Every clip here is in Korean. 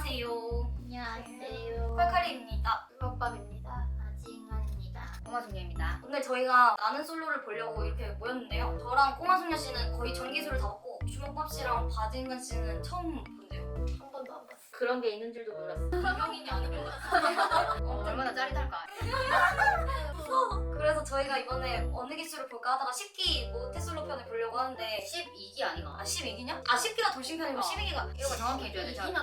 안녕하세요. 안녕하세요. 칼칼이입니다. 흑밥입니다. 아징아입니다. 꼬마소녀입니다. 오늘 저희가 나는 솔로를 보려고 이렇게 모였는데요. 저랑 꼬마소녀 씨는 거의 전기수를 다 봤고 주먹밥 씨랑 바진간 씨는 처음 본대요. 한 번도 안 봤어. 그런 게 있는 줄도 몰랐어. 유명인이 아닌 것 같아. 얼마나 짜릿할까. 그래서 저희가 이번에 어느 기수를 볼까 하다가 10기 모태솔로 편을 보려고 하는데 12기 아니가? 아 12기냐? 아 10기가 돌싱편이고 12기가 이런 거 정확히 해줘야 돼. 이기나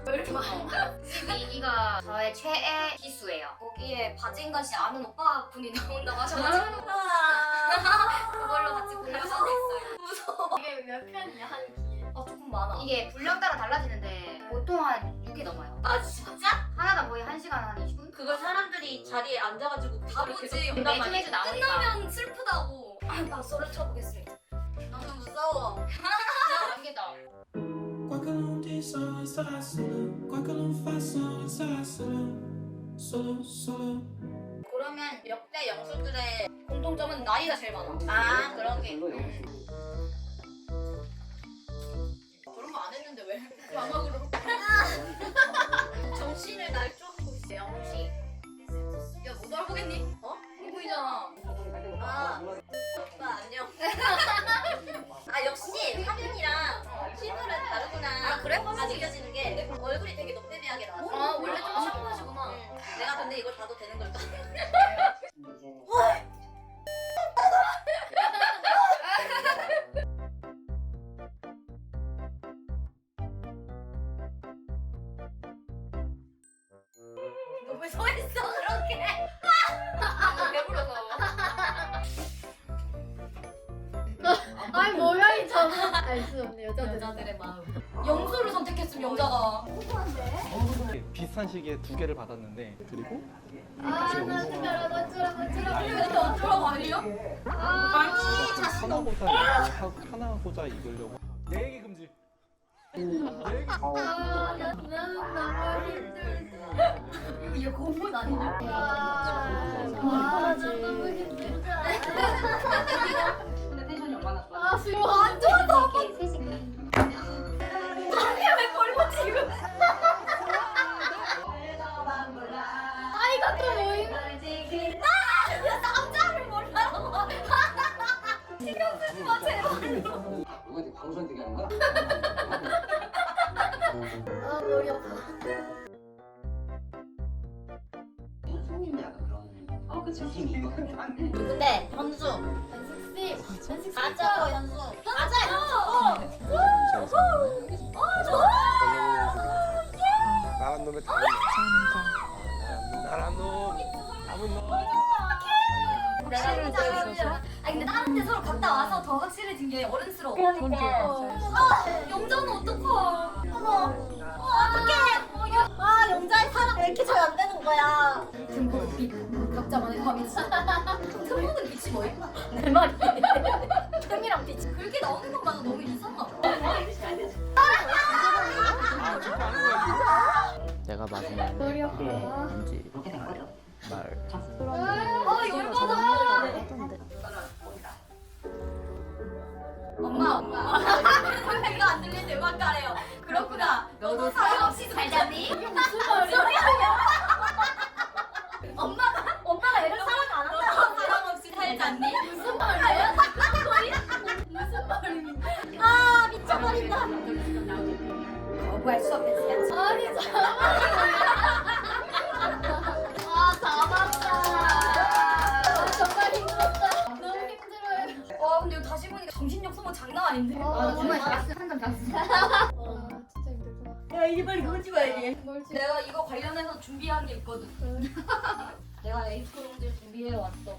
왜 이렇게 많이 12기가 저의 최애 기수예요. 거기에 바진간 씨 아는 오빠 분이 나온다고 하셔가지고 그걸로 같이 보려고 했어요. 무서워. 이게 몇 편이야 한 기에? 아 조금 많아. 이게 분량 따라 달라지는데 보통 한 6회 넘어요. 아 진짜? 하나당 거의 1시간 한 20분? 그걸 사람들이 자리에 앉아가지고 다 보지. 매주 나오니까. 끝나면 슬프다고. 나 소리 쳐보겠습니다. 너무 무서워. 단계다. Quoi que l'on dise, on restera solo. Quoi que l'on fasse, on restera solo. Solo, solo. 그러면 역대 영수들의 공통점은 나이가 제일 많아. 아 그런 게 있고 그런 거 안 했는데 왜 방학으로 정신을 날조하고 있어. 영시 야못 알아보겠니? 어? 이거 보이잖아. 아 오빠 안녕. 아 역시 화면이랑 실물은 다르구나. 아, 그래? 아 느껴지는 게 얼굴이 되게 놉대비하게 나왔어. 아 원래 좀 샤프하시구나. 내가 근데 이걸 봐도 되는 걸까? 너 왜 서 있어 그렇게? 배불러서. 아니 뭐야 이 저는 알수 없네 여자들의 마음. 영수를 선택했으면 영자가. 비슷한 시기에 두 개를 받았는데 그리고 아나 어쩌라고 이거 어쩌라고 아니에요? 하나고자 이기려고 내 얘기 금지. 나는 너무 힘들다. 이거 고문 아니냐? 나 너무 힘들다. 근데 텐션이 얼마나 좋아? 아 지금 안 좋아서 왜 벌고 지금? 아 이것도 뭐임? 남자를 몰라요. 신경 쓰지 마 제발. 누구한테 광수한테 하는 거야? 아 머리 아파. 손님이 약간 그런 느낌이 있거든. 근데 현수 연습 맞아 현수 맞아요. 나란 놈의 나란 놈 남은 놈. 아니 근데 다른 데 서로 갔다 와서 더 확실해진 게 어른스러워. 영자는 어떡하? 아 영자의 사랑 왜 이렇게 잘 안 되는 거야? 등복은 빛, 각자만의 밤이지. 등복은 빛이 뭐야? 내 말이. 뱀이랑 빛. 그렇게 나오는 것마다 너무 이상하다. 내가 마지막에 머리 아파. 뭔지 그렇게 된 거죠. 말 아 열받아. 엄마. 이거 안 들린 대박가래요. 그렇구나. 너도 사랑없이 살자니? 이게 무슨 말이야? 엄마가 얘를 사랑 안 한다고 사랑없이 살자니? 무슨 말이야? 무슨 말입니까? 아 미쳐버린다. 거부할 수 없겠지. 아니 아다 맞다. 정말 힘들었다. 너무 힘들어요. 와 근데 이거 다시 보니까 정신력 소모 장난 아닌데. 정말 한잔 잤어. 진짜 힘들다. 야 이게 빨리 그거 찍어야지. 뭘 찍어? 내가 이거 관련해서 준비한 게 있거든. 내가 에이스크림들 준비해 왔어.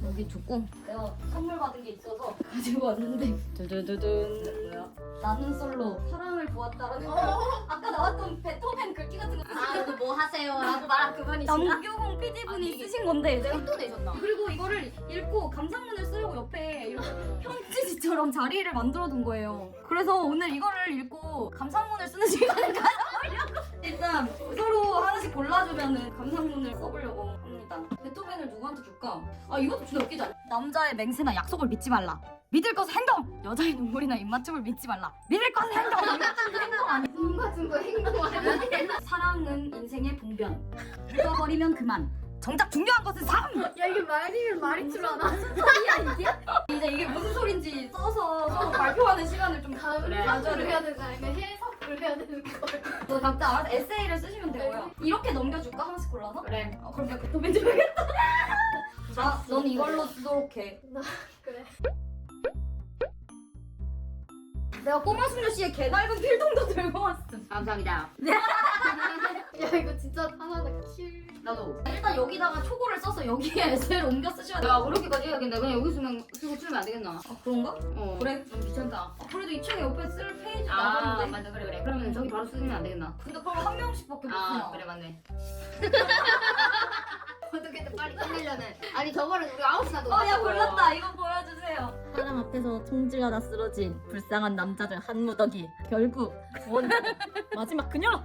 여기 두고. 내가 선물 받은 게 있어서 가지고 왔는데. 두두두둔. 뭐야? 나는 솔로 사랑을 보았다라는 아까 나왔던 베토벤 글귀 같은 거. 아뭐 하세요? 라고 말한 그분이신가? 남규공 PD분이 쓰신 건데 내가 또 내셨나? 그리고 이거를 읽고 감상문을 쓰려고 옆에 이렇게 편지지처럼 자리를 만들어 둔 거예요. 그래서 오늘 이거를 읽고 감상문을 쓰는 시간을 가져보려고 일단 서로 하나씩 골라주면은 감상문을 써보려고 합니다. 베토벤을 누구 누구한테 줄까? 아 이것도 진짜 웃기지 않아? 남자의 맹세나 약속을 믿지 말라. 믿을 것은 행동! 여자의 눈물이나 입맞춤을 믿지 말라. 믿을 것은 행동! 행동 아니. 뭔가 준거 행동 아니야? 사랑은 인생의 봉변. 믿어버리면 그만. 정작 중요한 것은 삶! 야 이게 말이 줄 아나? 이제 이게 무슨 소린지 써서 서로 발표하는 시간을 좀 가져를 해야 되는 거 아니면 해석을 해야 되는 거? 너 각자 알아서 에세이를 쓰시면 되고요. 이렇게 넘겨줄까? 하나씩 골라서? 그래. 그럼 내가 그것도 왠지 모르겠다. 자, 넌 이걸로 쓰도록 해. 그래. 내가 꼬마 숙녀 씨의 개 낡은 필통도 들고 왔음. 감사합니다. 야 이거 진짜 하나하나 킬. 나도. 일단 여기다가 초고를 써서 여기에 에세이를 옮겨 쓰셔야 돼. 야 그렇게까지 해야겠네. 그냥 여기 쓰고 치면 안 되겠나? 아, 그런가? 어. 그래? 좀 귀찮다. 그래도 2층에 옆에 쓸 페이지 아 나가는데. 맞아 그래. 그러면 저기 바로 쓰면 안 되겠나? 근데 그럼 한 명씩밖에 못 아 쓰나? 그래 맞네. 어떻게든 빨리 끝내려는. 아니 저거는 우리 9시나 도 야 골랐다. 이거 보여주세요. 사람 앞에서 총질하다 쓰러진 불쌍한 남자들 한 무더기. 결국 구원자 마지막 그녀.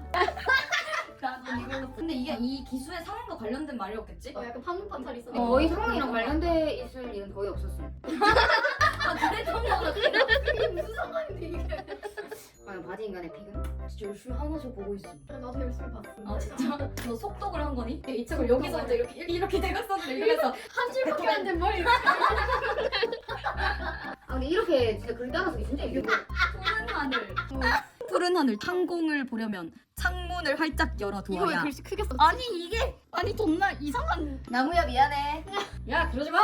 나도 이걸로. 근데 이게 이 기수의 상황과 관련된 말이었겠지? 약간 판문판탈 있어. 거의 상황이랑 관련돼 있을 일은 거의 없었어. 아 그랬던 거 같아. 이게 무슨 상황인데 이게? 과연 바지 인간의 픽은? 진짜 열심히 하나씩 보고 있어. 나도 열심히 봤어. 아 진짜? 너 속독을 한 거니? 이 책을 여기서부터 이렇게 대각선으로 이렇게해서 한줄밖에 안 된 뭘 이렇게. 아 근데 이렇게 진짜 글 따라서 진짜 이게 푸른 하늘. 푸른 하늘 탄공을 보려면 창문을 활짝 이거 왜 열어두어야. 글씨 크게 써? 아니 이게 아니 정말 이상한. 나무야 미안해. 야 그러지 마.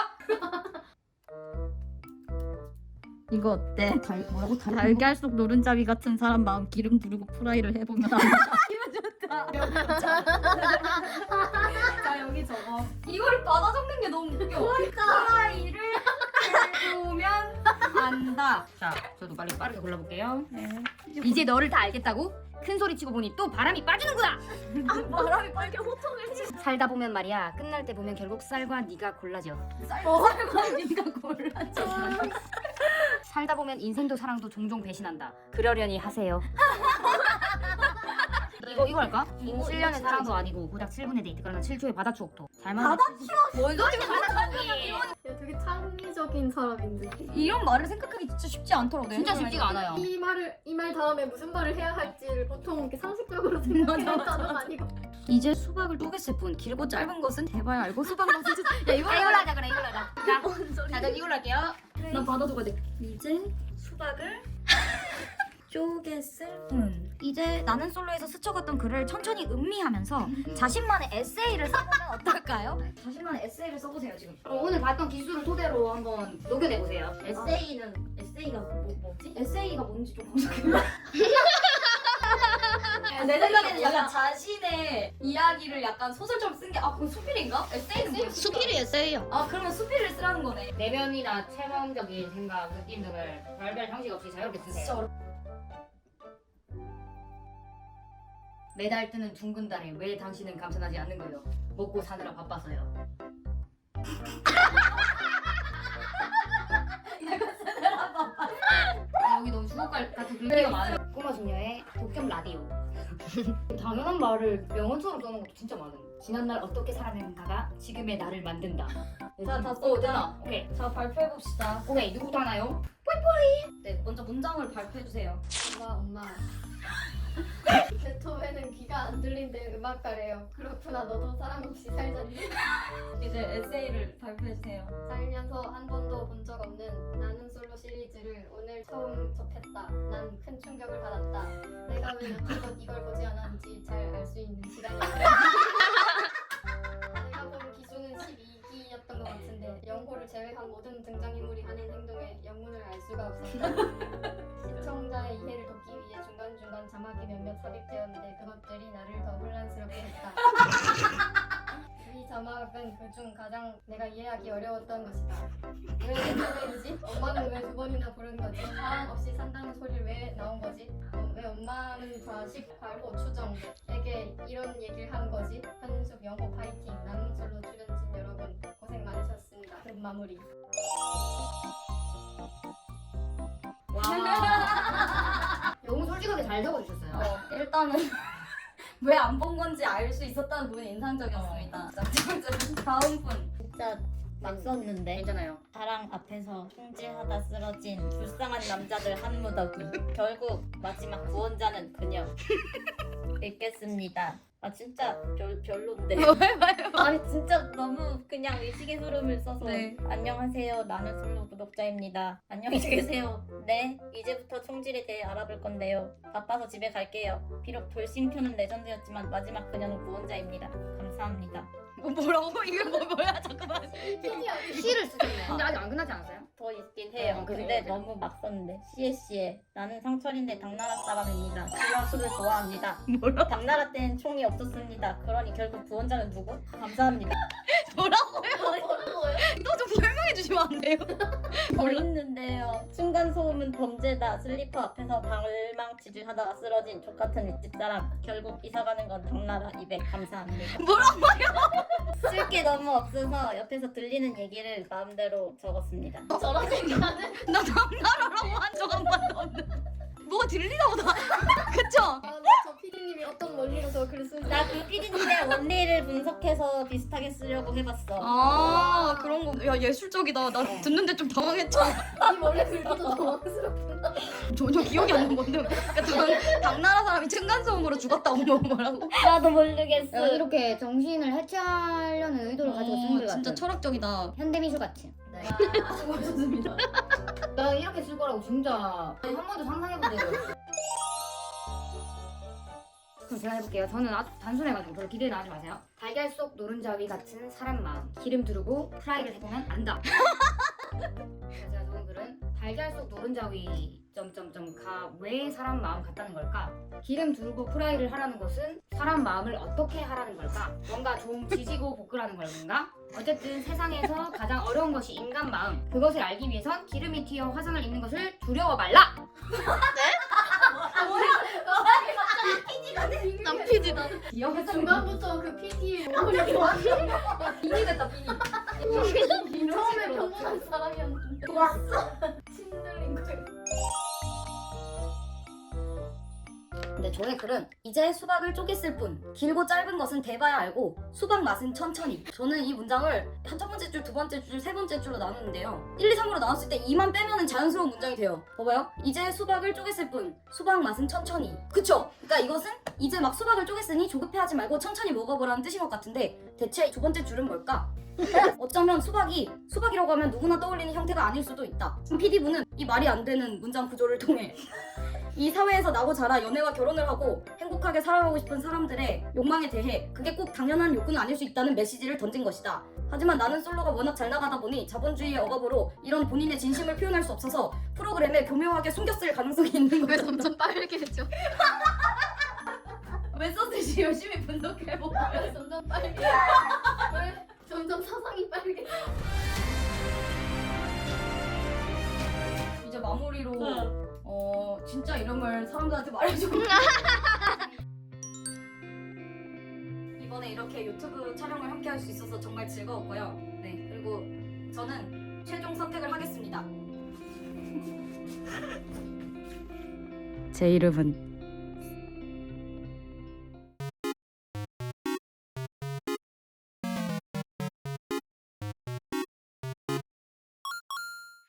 이거 어때? 달걀 속 노른자위 같은 사람 마음 기름 두르고 프라이를 해보면 안 돼. 기분 좋다. 자 여기 적어. 이걸 받아 적는 게 너무 웃겨. 프라이를 해보면 안다. 자 저도 빨리 빠르게 골라볼게요. 네. 이제 너를 다 알겠다고? 큰 소리 치고 보니 또 바람이 빠지는구나. 바람이 빨개 호통을 치. 살다 보면 말이야 끝날 때 보면 결국 쌀과 네가 골라져. 쌀과 네가 골라줘. 살다 보면 인생도 사랑도 종종 배신한다. 그러려니 하세요. 이거 할까? 7년의 사랑도 아니고 고작 7분의 데이트 그러나 7초의 바다 추억도. 잘 맞아. 뭔 소리야? 야 되게 창의적인 사람인데. 이런 말을 생각하기 진짜 쉽지 않더라고. 진짜 쉽지가 않아요. 이 말 다음에 무슨 말을 해야 할지를 보통 이렇게 상식적으로 생각해야 단어가 아니고. 이제 수박을 쪼갰을 뿐 길고 짧은 것은 대봐야 알고 수박 맛을 야 이거 이걸로 하자 그래 이걸로 하자. 자 저는 이걸로 할게요. 난 받아줘야 돼. 이제 수박을 쪼갰을 뿐. 이제 나는 솔로에서 스쳐갔던 글을 천천히 음미하면서 자신만의 에세이를 써보면 어떨까요? 자신만의 에세이를 써보세요 지금. 그럼 오늘 봤던 기술을 토대로 한번 녹여내보세요. 에세이가 뭐지? 에세이가 뭔지 좀 검색해봐. 내 생각에는 약간 자신의 이야기를 약간 소설처럼 쓴 게 그건 수필인가? 에세이는 뭐야? 수필이 에세이야. 아 그러면 수필을 쓰라는 거네. 내면이나 체험적인 생각, 느낌 등을 별별 형식 없이 자유롭게 진짜 쓰세요. 어렵. 매달 뜨는 둥근 달에 왜 당신은 감탄하지 않는 거예요? 먹고 사느라 바빠서요. 여기 너무 주옥갈 같은 글귀가 많아요. 꼬마 숙녀의 독점 라디오. 당연한 말을 명언처럼 써놓은 것도 진짜 많아요. 지난날 어떻게 살아냈는가가 지금의 나를 만든다. 자, 다 오, 됐나? 오케이. 자 발표해봅시다. 오케이, 누구부터 하나요? 네 먼저 문장을 발표해주세요. 엄마. 베토벤은 귀가 안 들린데 음악가래요. 그렇구나 너도 사랑 없이 살잖니. 이제 에세이를 발표해주세요. 살면서 한 번도 본 적 없는 나는 솔로 시리즈를 오늘 처음 접했다. 난 큰 충격을 받았다. 내가 왜 여태껏 이걸 보지 않았는지 잘 알 수 있는 시간이었다. 내가 본 기수는 12기였던 것 같은데 영호를 제외한 모든 등장인물이 하는 행동에 영문을 알 수가 없었다. 시청자의 이해를 돕기 위해 중간중간 자막이 몇몇 삽입되었는데 그것들이 나를 더 혼란스럽게 했다. 이 자막은 그중 가장 내가 이해하기 어려웠던 것이다. 왜 베토벤이지? 엄마는 왜 두 번이나 부른 거지? 사랑 없이 산다는 소리를 왜 나온 거지? 왜 엄마는 과식, 과로, 추정에게 이런 얘기를 한 거지? 현숙, 영호 파이팅! 나는 솔로 출연진 여러분 고생 많으셨습니다. 끝 마무리. 너무 솔직하게 잘 적어주셨어요. 일단은 왜 안 본 건지 알 수 있었다는 부분이 인상적이었습니다. 자, 두 번째 다음 분 진짜 막 썼는데 괜찮아요. 사랑 앞에서 총질하다 쓰러진 불쌍한 남자들 한 무더기. 결국 마지막 구원자는 그녀. 읽겠습니다. 아 진짜 별론데. 아니 진짜 너무 그냥 의식의 흐름을 써서. 네. 안녕하세요. 나는 솔로 구독자입니다. 안녕히 계세요. 네, 이제부터 총질에 대해 알아볼 건데요. 바빠서 집에 갈게요. 비록 돌싱표는 레전드였지만 마지막 그녀는 구원자입니다. 감사합니다. 뭐라고? 이게 뭐야? 잠깐만. 시를 쓰셨네. 근데 아직 안 끝나지 않았어요? 더 있긴 해요. 근데 그래요? 너무 막 썼는데. 씨에 나는 상철인데 당나라 사람입니다. 씨와 술을 좋아합니다. 당나라 땐 총이 없었습니다. 그러니 결국 구원자는 누구? 감사합니다. 또 좀 설명해 주시면 안 돼요? 재밌는데요. 층간 소음은 범죄다. 슬리퍼 앞에서 방울망치질 하다가 쓰러진 족같은 윗집 사람. 결국 이사가는 건 당나라 200. 감사합니다. 뭐라고요? 쓸 게 너무 없어서 옆에서 들리는 얘기를 마음대로 적었습니다. 저런 얘기하는 나 당나라라고 한 적 한 번도 없는데. 뭐가 들리나 보다. 그쵸? 저 PD님이 어떤 원리로 저 글을 쓰는지 나 그 PD님의 원리를 분석해서 비슷하게 쓰려고 해봤어. 아 그런 거. 야 예술적이다. 나 듣는데 좀 당황했죠. 이 원래 글도 당황스럽구나. 전혀 기억이 안 나는 건데. 그러니까 당나라 사람이 층간소음으로 죽었다고 뭐라고? 나도 모르겠어. 이렇게 정신을 해체하려는 의도를 가지고 쓴 글 같아요. 진짜 철학적이다. 현대미술 같이. 네. 수고하셨습니다. 나 이렇게 쓸 거라고 진짜 한 번도 상상해본 적이 없어. 그럼 제가 해볼게요. 저는 아주 단순해가지고 별로 기대는 하지 마세요. 달걀 속 노른자 위 같은 사람 마음. 기름 두르고 프라이를 해보면 안다. 그래서 제가 적은 글은 달걀 속 노른자 위 가 왜 사람 마음 같다는 걸까? 기름 두르고 프라이를 하라는 것은 사람 마음을 어떻게 하라는 걸까? 뭔가 좀 지지고 볶으라는 걸까? 어쨌든 세상에서 가장 어려운 것이 인간 마음. 그것을 알기 위해선 기름이 튀어 화상을 입는 것을 두려워 말라. 난 PD다. 기억에 중간부터 그 PD의 머리가 빈이 됐다 빈이. 처음에 평범한 사람이었는데 왔어? 신들린 거예요. 근데 저의 글은 이제 수박을 쪼갰을 뿐. 길고 짧은 것은 대봐야 알고 수박 맛은 천천히. 저는 이 문장을 첫 번째 줄, 두 번째 줄, 세 번째 줄로 나누는데요. 1, 2, 3으로 나눴을 때 2만 빼면은 자연스러운 문장이 돼요. 봐봐요. 이제 수박을 쪼갰을 뿐. 수박 맛은 천천히. 그쵸? 그러니까 이것은 이제 막 수박을 쪼갰으니 조급해하지 말고 천천히 먹어보라는 뜻인 것 같은데 대체 두 번째 줄은 뭘까? 어쩌면 수박이 수박이라고 하면 누구나 떠올리는 형태가 아닐 수도 있다. PD분은 이 말이 안 되는 문장 구조를 통해 이 사회에서 나고 자라 연애와 결혼을 하고 행복하게 살아가고 싶은 사람들의 욕망에 대해 그게 꼭 당연한 욕구는 아닐 수 있다는 메시지를 던진 것이다. 하지만 나는 솔로가 워낙 잘 나가다 보니 자본주의의 억압으로 이런 본인의 진심을 표현할 수 없어서 프로그램에 교묘하게 숨겼을 가능성이 있는 왜 거죠. 점점 빨개져? 왜 썼을지 열심히 분석해보고요. 점점 빨개. 왜 점점 사상이 빨개. 이제 마무리로 진짜 이름을 사람들한테 말해줘. 이번에 이렇게 유튜브 촬영을 함께 할 수 있어서 정말 즐거웠고요. 네, 그리고 저는 최종 선택을 하겠습니다. 제 이름은